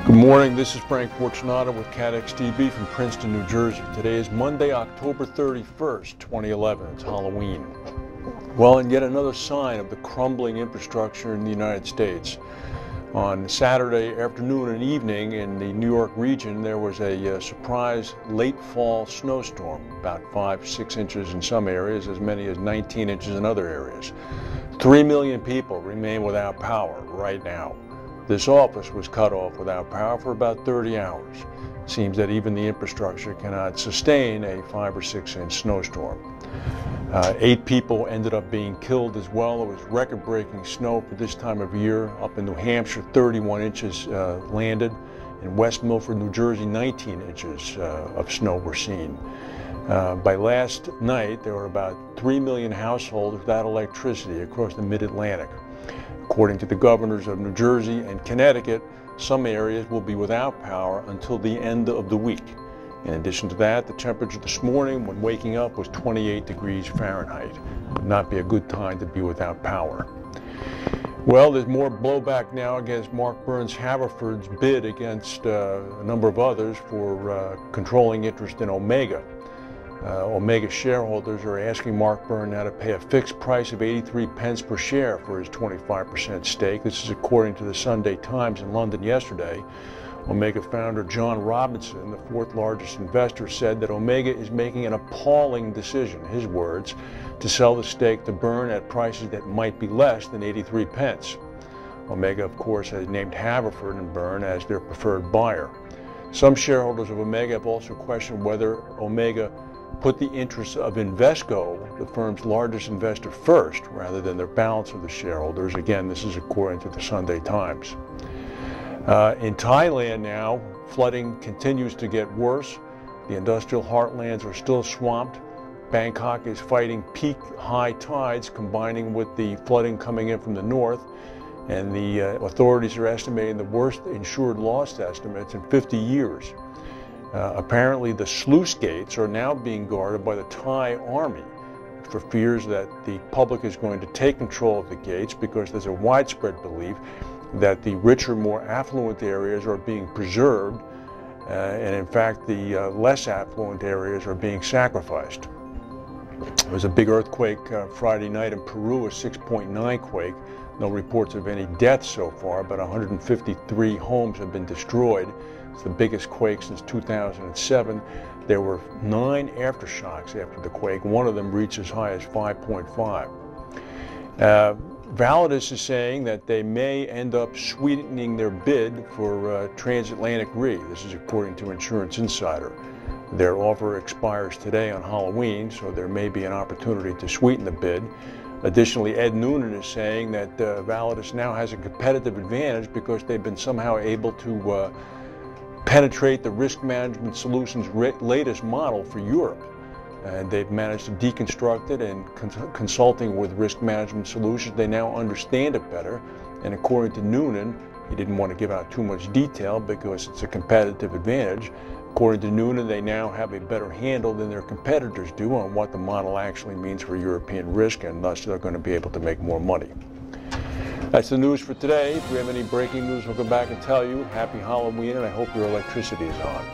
Good morning, this is Frank Fortunato with CATEX TV from Princeton, New Jersey. Today is Monday, October 31st, 2011. It's Halloween. Well, and yet another sign of the crumbling infrastructure in the United States. On Saturday afternoon and evening in the New York region, there was a surprise late fall snowstorm, about 5-6 inches in some areas, as many as 19 inches in other areas. 3 million people remain without power right now. This office was cut off without power for about 30 hours. It seems that even the infrastructure cannot sustain a 5 or 6 inch snowstorm. 8 people ended up being killed as well. It was record-breaking snow for this time of year. Up in New Hampshire, 31 inches landed. In West Milford, New Jersey, 19 inches of snow were seen. By last night, there were about 3 million households without electricity across the mid-Atlantic. According to the governors of New Jersey and Connecticut, some areas will be without power until the end of the week. In addition to that, the temperature this morning when waking up was 28 degrees Fahrenheit. It would not be a good time to be without power. Well, there's more blowback now against Mark Byrne's Haverford's bid against a number of others for controlling interest in Omega. Omega shareholders are asking Mark Byrne now to pay a fixed price of 83 pence per share for his 25% stake. This is according to the Sunday Times in London yesterday. Omega founder John Robinson, the fourth largest investor, said that Omega is making an appalling decision, his words, to sell the stake to Byrne at prices that might be less than 83 pence. Omega, of course, has named Haverford and Byrne as their preferred buyer. Some shareholders of Omega have also questioned whether Omega put the interests of Invesco, the firm's largest investor, first, rather than the balance of the shareholders. Again, this is according to the Sunday Times. In Thailand now, flooding continues to get worse. The industrial heartlands are still swamped. Bangkok is fighting peak high tides, combining with the flooding coming in from the north. And the authorities are estimating the worst insured loss estimates in 50 years. Apparently the sluice gates are now being guarded by the Thai army for fears that the public is going to take control of the gates because there's a widespread belief that the richer, more affluent areas are being preserved and in fact the less affluent areas are being sacrificed. There was a big earthquake Friday night in Peru, a 6.9 quake. No reports of any deaths so far, but 153 homes have been destroyed. It's the biggest quake since 2007. There were 9 aftershocks after the quake. One of them reached as high as 5.5. Validus is saying that they may end up sweetening their bid for Transatlantic Re. This is according to Insurance Insider. Their offer expires today on Halloween, so there may be an opportunity to sweeten the bid. Additionally, Ed Noonan is saying that Validus now has a competitive advantage because they've been somehow able to penetrate the Risk Management Solutions latest model for Europe. And they've managed to deconstruct it, and consulting with Risk Management Solutions, they now understand it better. And according to Noonan, he didn't want to give out too much detail because it's a competitive advantage. According to Noonan, they now have a better handle than their competitors do on what the model actually means for European risk, and thus they're going to be able to make more money. That's the news for today. If we have any breaking news, we'll come back and tell you. Happy Halloween, and I hope your electricity is on.